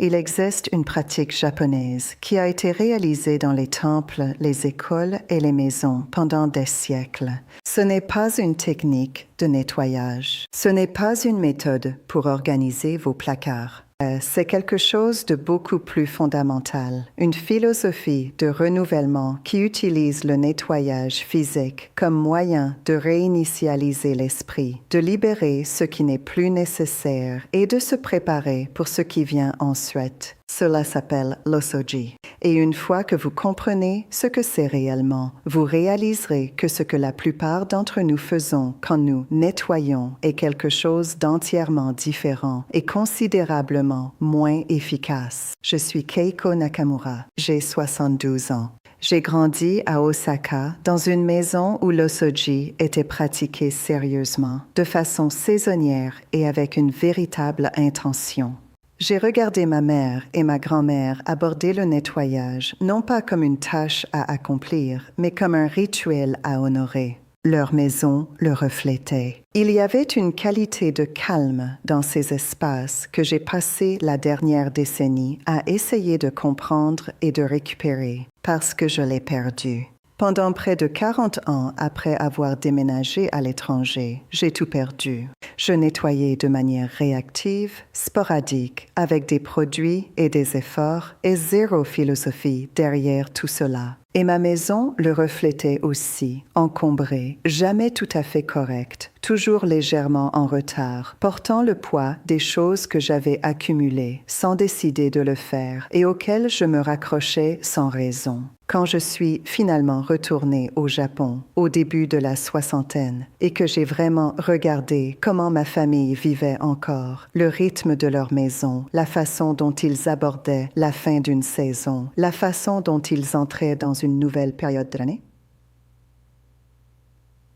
Il existe une pratique japonaise qui a été réalisée dans les temples, les écoles et les maisons pendant des siècles. Ce n'est pas une technique de nettoyage. Ce n'est pas une méthode pour organiser vos placards. C'est quelque chose de beaucoup plus fondamental, une philosophie de renouvellement qui utilise le nettoyage physique comme moyen de réinitialiser l'esprit, de libérer ce qui n'est plus nécessaire et de se préparer pour ce qui vient ensuite. Cela s'appelle l'osoji. Et une fois que vous comprenez ce que c'est réellement, vous réaliserez que ce que la plupart d'entre nous faisons quand nous nettoyons est quelque chose d'entièrement différent et considérablement moins efficace. Je suis Keiko Nakamura. J'ai 72 ans. J'ai grandi à Osaka dans une maison où l'osoji était pratiqué sérieusement, de façon saisonnière et avec une véritable intention. J'ai regardé ma mère et ma grand-mère aborder le nettoyage, non pas comme une tâche à accomplir, mais comme un rituel à honorer. Leur maison le reflétait. Il y avait une qualité de calme dans ces espaces que j'ai passé la dernière décennie à essayer de comprendre et de récupérer, parce que je l'ai perdu. Pendant près de 40 ans après avoir déménagé à l'étranger, j'ai tout perdu. Je nettoyais de manière réactive, sporadique, avec des produits et des efforts et zéro philosophie derrière tout cela. Et ma maison le reflétait aussi, encombrée, jamais tout à fait correcte, toujours légèrement en retard, portant le poids des choses que j'avais accumulées sans décider de le faire et auxquelles je me raccrochais sans raison. Quand je suis finalement retournée au Japon au début de la soixantaine et que j'ai vraiment regardé comment ma famille vivait encore, le rythme de leur maison, la façon dont ils abordaient la fin d'une saison, la façon dont ils entraient dans une nouvelle période de l'année.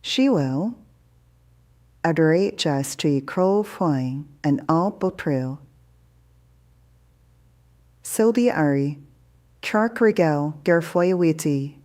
Shiwell, adoré jasti crow foin and all botril. Sildi ari, Charkrigel gerfoywiti.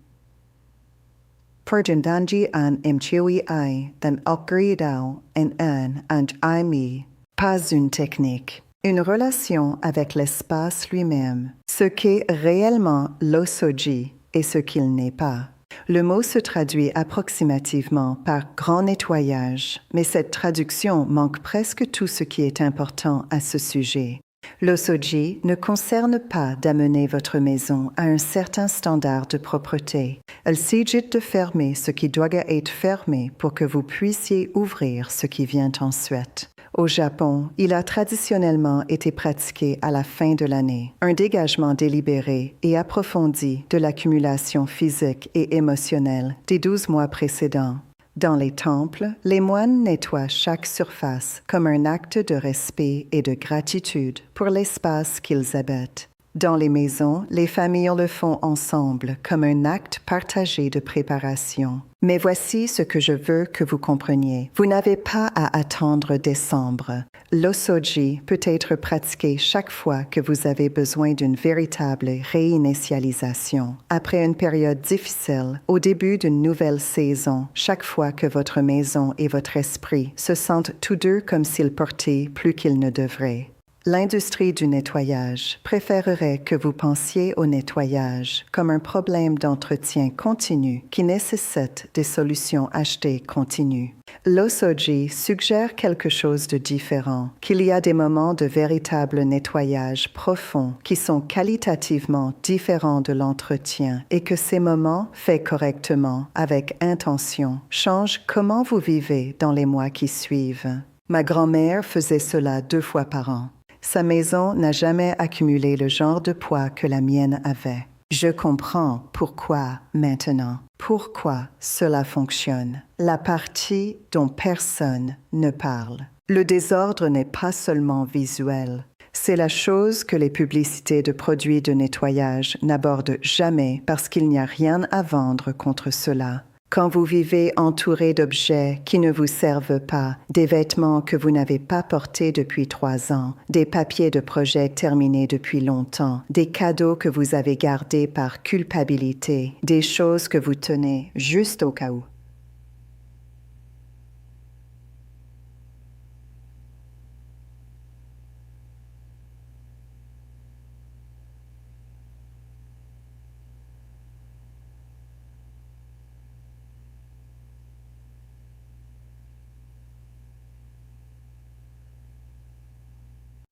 Perjandanji an imchiwi ai, dan okridao en an and aimi. Pas une technique. Une relation avec l'espace lui-même, ce qu'est réellement l'osoji et ce qu'il n'est pas. Le mot se traduit approximativement par grand nettoyage, mais cette traduction manque presque tout ce qui est important à ce sujet. L'osoji ne concerne pas d'amener votre maison à un certain standard de propreté. Elle s'agit de fermer ce qui doit être fermé pour que vous puissiez ouvrir ce qui vient ensuite. Au Japon, il a traditionnellement été pratiqué à la fin de l'année, un dégagement délibéré et approfondi de l'accumulation physique et émotionnelle des 12 mois précédents. Dans les temples, les moines nettoient chaque surface comme un acte de respect et de gratitude pour l'espace qu'ils habitent. Dans les maisons, les familles le font ensemble comme un acte partagé de préparation. Mais voici ce que je veux que vous compreniez. Vous n'avez pas à attendre décembre. L'osoji peut être pratiqué chaque fois que vous avez besoin d'une véritable réinitialisation. Après une période difficile, au début d'une nouvelle saison, chaque fois que votre maison et votre esprit se sentent tous deux comme s'ils portaient plus qu'ils ne devraient. L'industrie du nettoyage préférerait que vous pensiez au nettoyage comme un problème d'entretien continu qui nécessite des solutions achetées continues. L'osoji suggère quelque chose de différent, qu'il y a des moments de véritable nettoyage profond qui sont qualitativement différents de l'entretien et que ces moments, faits correctement, avec intention, changent comment vous vivez dans les mois qui suivent. Ma grand-mère faisait cela 2 fois par an. Sa maison n'a jamais accumulé le genre de poids que la mienne avait. Je comprends pourquoi maintenant, pourquoi cela fonctionne. La partie dont personne ne parle. Le désordre n'est pas seulement visuel. C'est la chose que les publicités de produits de nettoyage n'abordent jamais parce qu'il n'y a rien à vendre contre cela. Quand vous vivez entouré d'objets qui ne vous servent pas, des vêtements que vous n'avez pas portés depuis 3 ans, des papiers de projet terminés depuis longtemps, des cadeaux que vous avez gardés par culpabilité, des choses que vous tenez juste au cas où.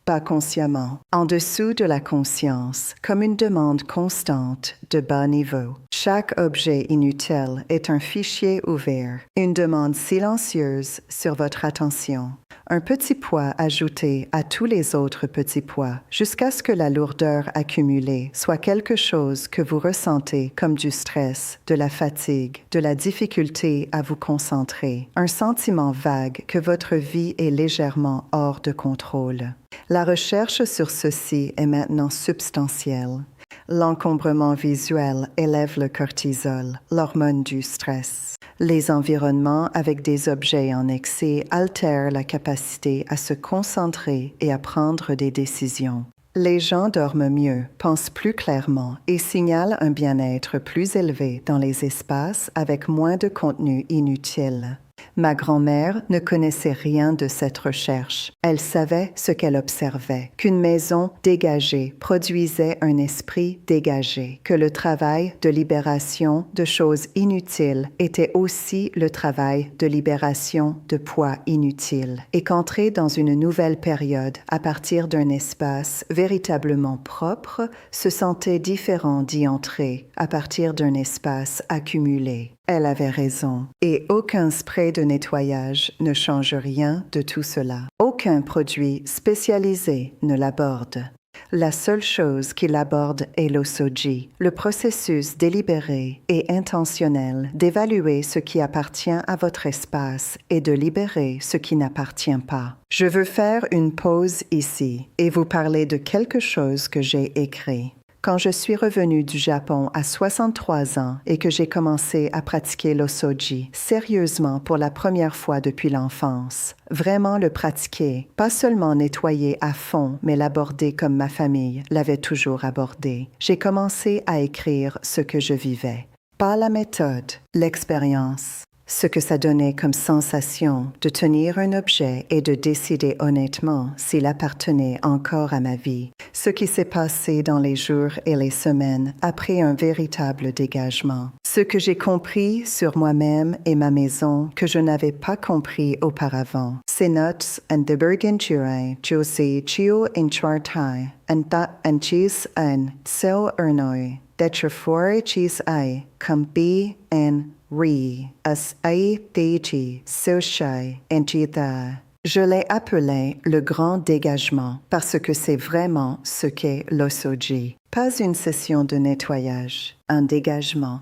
pas consciemment, en dessous de la conscience, comme une demande constante de bas niveau. Chaque objet inutile est un fichier ouvert, une demande silencieuse sur votre attention. Un petit poids ajouté à tous les autres petits poids, jusqu'à ce que la lourdeur accumulée soit quelque chose que vous ressentez comme du stress, de la fatigue, de la difficulté à vous concentrer, un sentiment vague que votre vie est légèrement hors de contrôle. La recherche sur ceci est maintenant substantielle. L'encombrement visuel élève le cortisol, l'hormone du stress. Les environnements avec des objets en excès altèrent la capacité à se concentrer et à prendre des décisions. Les gens dorment mieux, pensent plus clairement et signalent un bien-être plus élevé dans les espaces avec moins de contenu inutile. Ma grand-mère ne connaissait rien de cette recherche. Elle savait ce qu'elle observait, qu'une maison dégagée produisait un esprit dégagé, que le travail de libération de choses inutiles était aussi le travail de libération de poids inutiles, et qu'entrer dans une nouvelle période à partir d'un espace véritablement propre se sentait différent d'y entrer à partir d'un espace accumulé. Elle avait raison, et aucun spray de nettoyage ne change rien de tout cela. Aucun produit spécialisé ne l'aborde. La seule chose qui l'aborde est l'osoji, le processus délibéré et intentionnel d'évaluer ce qui appartient à votre espace et de libérer ce qui n'appartient pas. Je veux faire une pause ici et vous parler de quelque chose que j'ai écrit. Quand je suis revenue du Japon à 63 ans et que j'ai commencé à pratiquer l'osoji sérieusement pour la première fois depuis l'enfance, vraiment le pratiquer, pas seulement nettoyer à fond, mais l'aborder comme ma famille l'avait toujours abordé, j'ai commencé à écrire ce que je vivais. Pas la méthode, l'expérience. Ce que ça donnait comme sensation de tenir un objet et de décider honnêtement s'il appartenait encore à ma vie. Ce qui s'est passé dans les jours et les semaines après un véritable dégagement. Ce que j'ai compris sur moi-même et ma maison que je n'avais pas compris auparavant. Ces notes and the Bergenturai, Josi Chio in Chartai, and that and cheese and so ernoi, detrefore cheese I, come be and Ri, as ai teji, soshai, enjita. Je l'ai appelé le grand dégagement parce que c'est vraiment ce qu'est l'osoji. Pas une session de nettoyage, un dégagement.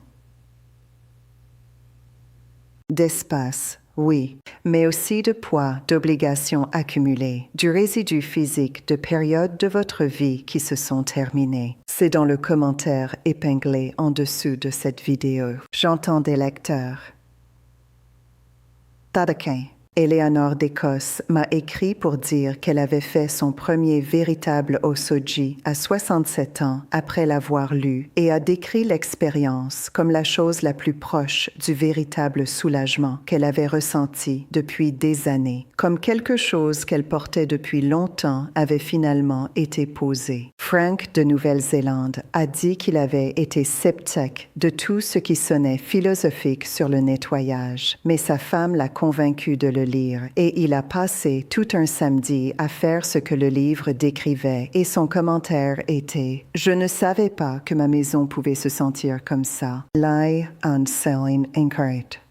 D'espace, oui, mais aussi de poids, d'obligations accumulées, du résidu physique de périodes de votre vie qui se sont terminées. C'est dans le commentaire épinglé en dessous de cette vidéo. J'entends des lecteurs. Tadakin. Éléonore d'Écosse m'a écrit pour dire qu'elle avait fait son premier véritable osoji à 67 ans après l'avoir lu et a décrit l'expérience comme la chose la plus proche du véritable soulagement qu'elle avait ressenti depuis des années, comme quelque chose qu'elle portait depuis longtemps avait finalement été posé. Frank de Nouvelle-Zélande a dit qu'il avait été sceptique de tout ce qui sonnait philosophique sur le nettoyage, mais sa femme l'a convaincu de le lire et il a passé tout un samedi à faire ce que le livre décrivait et son commentaire était « Je ne savais pas que ma maison pouvait se sentir comme ça. Lie and selling incorrect. »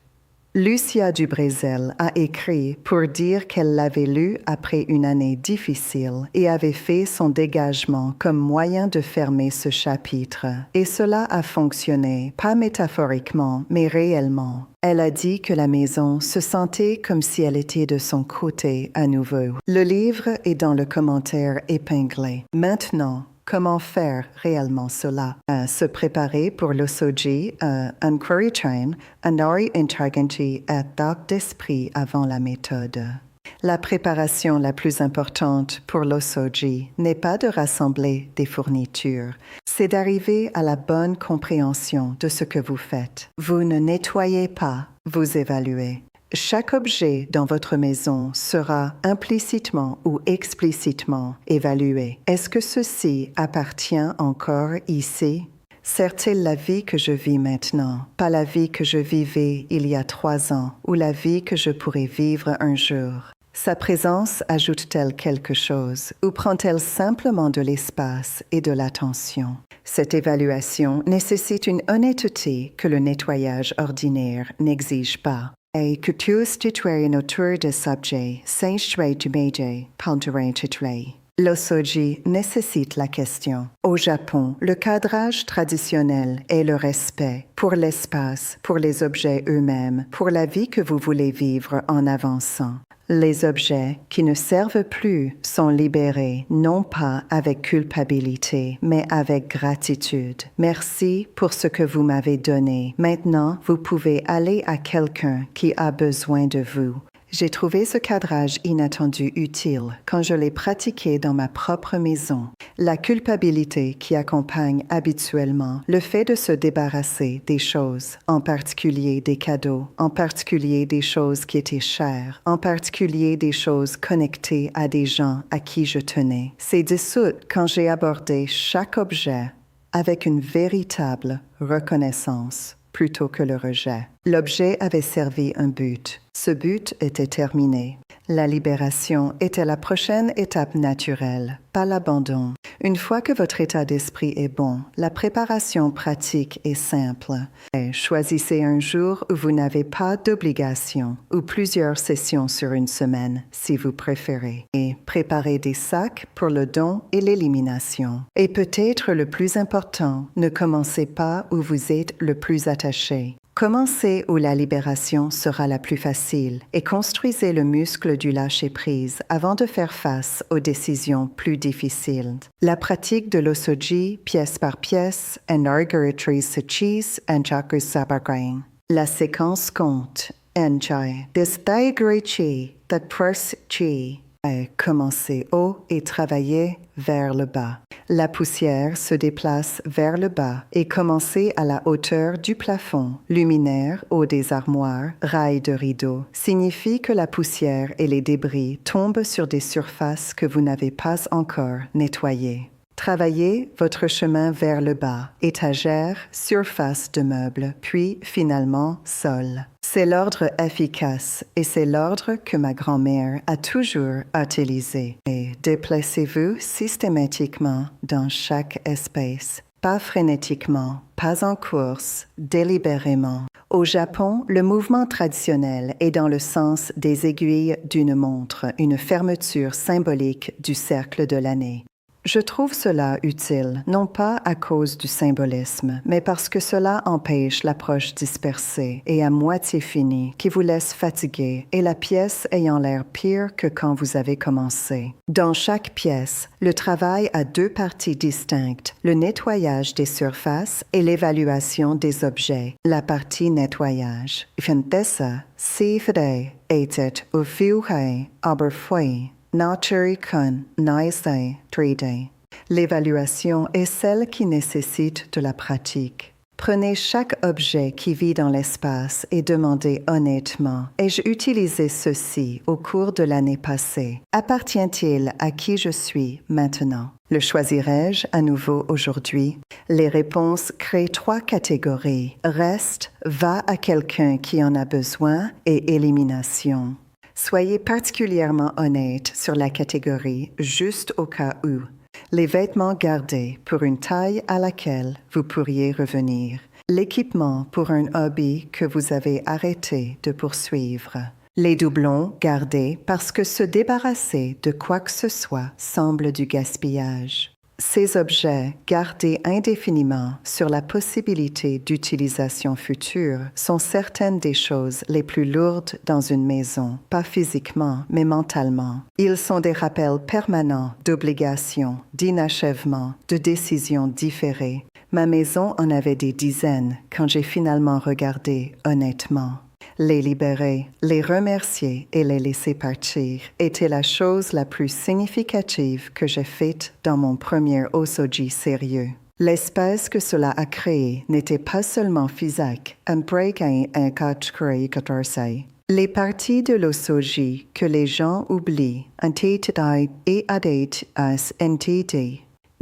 Lucia du Brésil a écrit pour dire qu'elle l'avait lu après une année difficile et avait fait son dégagement comme moyen de fermer ce chapitre. Et cela a fonctionné, pas métaphoriquement, mais réellement. Elle a dit que la maison se sentait comme si elle était de son côté à nouveau. Le livre est dans le commentaire épinglé. Maintenant, comment faire réellement cela? Se préparer pour l'osoji, Inquiry Train, Anori Intarganti et Doc d'esprit avant la méthode. La préparation la plus importante pour l'osoji n'est pas de rassembler des fournitures, c'est d'arriver à la bonne compréhension de ce que vous faites. Vous ne nettoyez pas, vous évaluez. Chaque objet dans votre maison sera implicitement ou explicitement évalué. Est-ce que ceci appartient encore ici? Sert-il la vie que je vis maintenant, pas la vie que je vivais il y a 3 ans ou la vie que je pourrais vivre un jour? Sa présence ajoute-t-elle quelque chose ou prend-elle simplement de l'espace et de l'attention? Cette évaluation nécessite une honnêteté que le nettoyage ordinaire n'exige pas. Et que tous titulaires autour de subjets s'instruisent du métier pendant titulaires. L'osoji nécessite la question. Au Japon, le cadrage traditionnel est le respect pour l'espace, pour les objets eux-mêmes, pour la vie que vous voulez vivre en avançant. Les objets qui ne servent plus sont libérés, non pas avec culpabilité, mais avec gratitude. Merci pour ce que vous m'avez donné. Maintenant, vous pouvez aller à quelqu'un qui a besoin de vous. J'ai trouvé ce cadrage inattendu utile quand je l'ai pratiqué dans ma propre maison. La culpabilité qui accompagne habituellement le fait de se débarrasser des choses, en particulier des cadeaux, en particulier des choses qui étaient chères, en particulier des choses connectées à des gens à qui je tenais, s'est dissoute quand j'ai abordé chaque objet avec une véritable reconnaissance plutôt que le rejet. L'objet avait servi un but. Ce but était terminé. La libération était la prochaine étape naturelle, pas l'abandon. Une fois que votre état d'esprit est bon, la préparation pratique est simple. Et choisissez un jour où vous n'avez pas d'obligation, ou plusieurs sessions sur une semaine, si vous préférez. Et préparez des sacs pour le don et l'élimination. Et peut-être le plus important, ne commencez pas où vous êtes le plus attaché. Commencez où la libération sera la plus facile et construisez le muscle du lâcher-prise avant de faire face aux décisions plus difficiles. La pratique de l'osoji, pièce par pièce, enargaritri sachis and chakus sabagain. La séquence compte. Enchai, desdaigrichi, that pers chi. Commencez haut et travaillez vers le bas. La poussière se déplace vers le bas et commencez à la hauteur du plafond. Luminaire, haut des armoires, rails de rideaux, signifie que la poussière et les débris tombent sur des surfaces que vous n'avez pas encore nettoyées. Travaillez votre chemin vers le bas, étagère, surface de meubles, puis finalement sol. C'est l'ordre efficace et c'est l'ordre que ma grand-mère a toujours utilisé. Et déplacez-vous systématiquement dans chaque espace, pas frénétiquement, pas en course, délibérément. Au Japon, le mouvement traditionnel est dans le sens des aiguilles d'une montre, une fermeture symbolique du cercle de l'année. Je trouve cela utile, non pas à cause du symbolisme, mais parce que cela empêche l'approche dispersée et à moitié finie qui vous laisse fatigué et la pièce ayant l'air pire que quand vous avez commencé. Dans chaque pièce, le travail a deux parties distinctes, le nettoyage des surfaces et l'évaluation des objets. La partie nettoyage. Fintessa, sifde, etet, ufiuhei, aberfui. Naturikun, naisei, 3D. L'évaluation est celle qui nécessite de la pratique. Prenez chaque objet qui vit dans l'espace et demandez honnêtement, ai-je utilisé ceci au cours de l'année passée? Appartient-il à qui je suis maintenant? Le choisirai-je à nouveau aujourd'hui? Les réponses créent 3 catégories. Reste, va à quelqu'un qui en a besoin et élimination. Soyez particulièrement honnête sur la catégorie « juste au cas où ». Les vêtements gardés pour une taille à laquelle vous pourriez revenir. L'équipement pour un hobby que vous avez arrêté de poursuivre. Les doublons gardés parce que se débarrasser de quoi que ce soit semble du gaspillage. Ces objets, gardés indéfiniment sur la possibilité d'utilisation future, sont certaines des choses les plus lourdes dans une maison, pas physiquement, mais mentalement. Ils sont des rappels permanents d'obligations, d'inachèvements, de décisions différées. Ma maison en avait des dizaines quand j'ai finalement regardé honnêtement. Les libérer, les remercier et les laisser partir était la chose la plus significative que j'ai faite dans mon premier osoji sérieux. L'espace que cela a créé n'était pas seulement physique, les parties de l'osoji que les gens oublient, et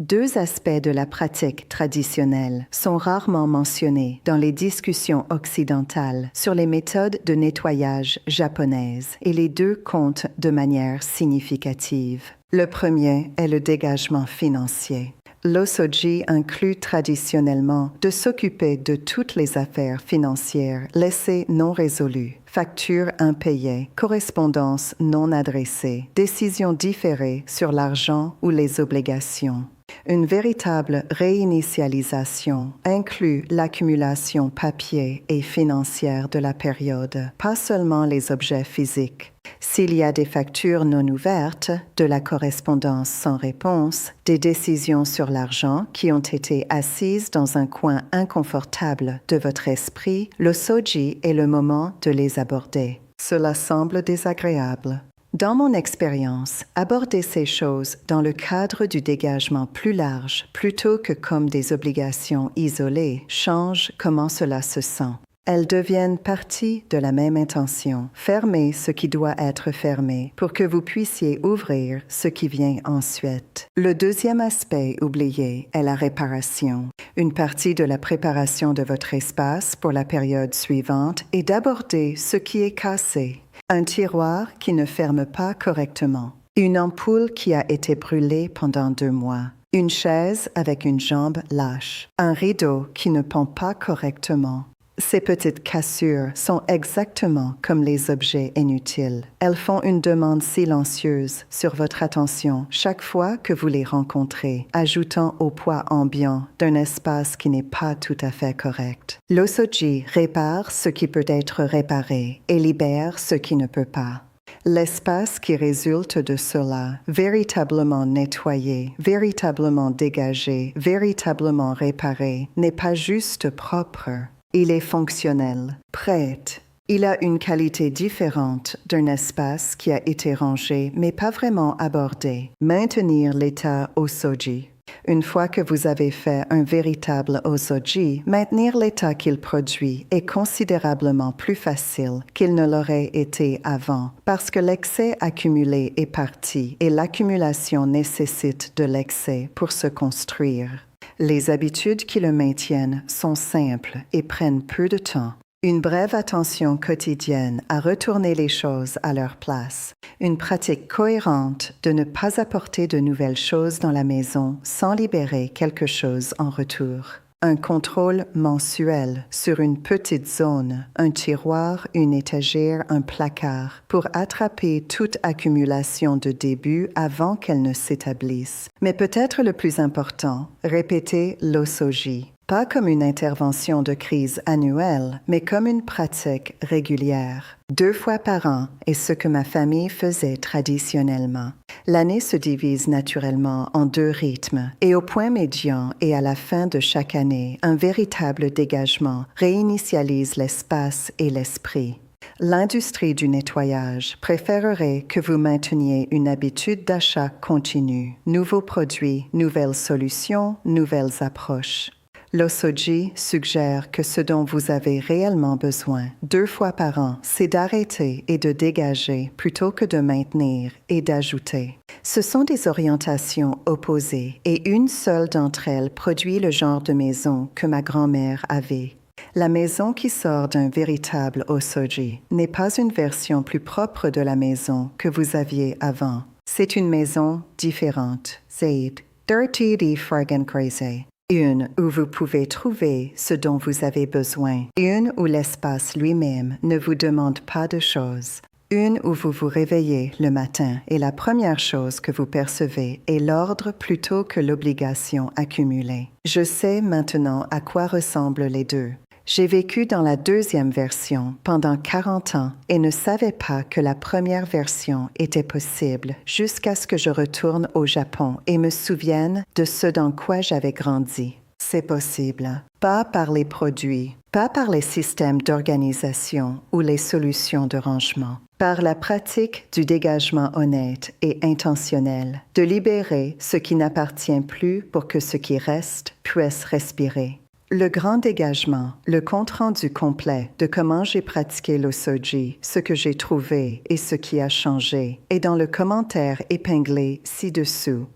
Deux aspects de la pratique traditionnelle sont rarement mentionnés dans les discussions occidentales sur les méthodes de nettoyage japonaises et les deux comptent de manière significative. Le premier est le dégagement financier. L'osoji inclut traditionnellement de s'occuper de toutes les affaires financières laissées non résolues, factures impayées, correspondances non adressées, décisions différées sur l'argent ou les obligations. Une véritable réinitialisation inclut l'accumulation papier et financière de la période, pas seulement les objets physiques. S'il y a des factures non ouvertes, de la correspondance sans réponse, des décisions sur l'argent qui ont été assises dans un coin inconfortable de votre esprit, le soji est le moment de les aborder. Cela semble désagréable. Dans mon expérience, aborder ces choses dans le cadre du dégagement plus large plutôt que comme des obligations isolées change comment cela se sent. Elles deviennent partie de la même intention, fermer ce qui doit être fermé pour que vous puissiez ouvrir ce qui vient ensuite. Le deuxième aspect oublié est la réparation. Une partie de la préparation de votre espace pour la période suivante est d'aborder ce qui est cassé. Un tiroir qui ne ferme pas correctement. Une ampoule qui a été brûlée pendant 2 mois. Une chaise avec une jambe lâche. Un rideau qui ne pend pas correctement. Ces petites cassures sont exactement comme les objets inutiles. Elles font une demande silencieuse sur votre attention chaque fois que vous les rencontrez, ajoutant au poids ambiant d'un espace qui n'est pas tout à fait correct. L'osoji répare ce qui peut être réparé et libère ce qui ne peut pas. L'espace qui résulte de cela, véritablement nettoyé, véritablement dégagé, véritablement réparé, n'est pas juste propre. Il est fonctionnel, prêt. Il a une qualité différente d'un espace qui a été rangé mais pas vraiment abordé. Maintenir l'état osoji. Une fois que vous avez fait un véritable osoji, maintenir l'état qu'il produit est considérablement plus facile qu'il ne l'aurait été avant parce que l'excès accumulé est parti et l'accumulation nécessite de l'excès pour se construire. Les habitudes qui le maintiennent sont simples et prennent peu de temps. Une brève attention quotidienne à retourner les choses à leur place. Une pratique cohérente de ne pas apporter de nouvelles choses dans la maison sans libérer quelque chose en retour. Un contrôle mensuel sur une petite zone, un tiroir, une étagère, un placard, pour attraper toute accumulation de début avant qu'elle ne s'établisse. Mais peut-être le plus important, répéter l'osoji. Pas comme une intervention de crise annuelle, mais comme une pratique régulière. 2 fois par an est ce que ma famille faisait traditionnellement. L'année se divise naturellement en 2 rythmes et au point médian et à la fin de chaque année, un véritable dégagement réinitialise l'espace et l'esprit. L'industrie du nettoyage préférerait que vous mainteniez une habitude d'achat continue, nouveaux produits, nouvelles solutions, nouvelles approches. L'osoji suggère que ce dont vous avez réellement besoin 2 fois par an, c'est d'arrêter et de dégager plutôt que de maintenir et d'ajouter. Ce sont des orientations opposées et une seule d'entre elles produit le genre de maison que ma grand-mère avait. La maison qui sort d'un véritable osoji n'est pas une version plus propre de la maison que vous aviez avant. C'est une maison différente. C'est dirty die Fragen crazy. Une où vous pouvez trouver ce dont vous avez besoin. Une où l'espace lui-même ne vous demande pas de choses. Une où vous vous réveillez le matin et la première chose que vous percevez est l'ordre plutôt que l'obligation accumulée. Je sais maintenant à quoi ressemblent les deux. J'ai vécu dans la deuxième version pendant 40 ans et ne savais pas que la première version était possible jusqu'à ce que je retourne au Japon et me souvienne de ce dans quoi j'avais grandi. C'est possible. Pas par les produits, pas par les systèmes d'organisation ou les solutions de rangement. Par la pratique du dégagement honnête et intentionnel, de libérer ce qui n'appartient plus pour que ce qui reste puisse respirer. Le grand dégagement, le compte-rendu complet de comment j'ai pratiqué l'Ossoji, ce que j'ai trouvé et ce qui a changé, est dans le commentaire épinglé ci-dessous.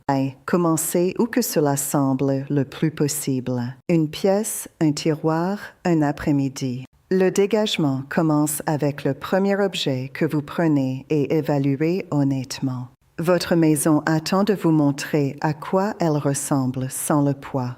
Commencez où que cela semble le plus possible. Une pièce, un tiroir, un après-midi. Le dégagement commence avec le premier objet que vous prenez et évaluez honnêtement. Votre maison attend de vous montrer à quoi elle ressemble sans le poids.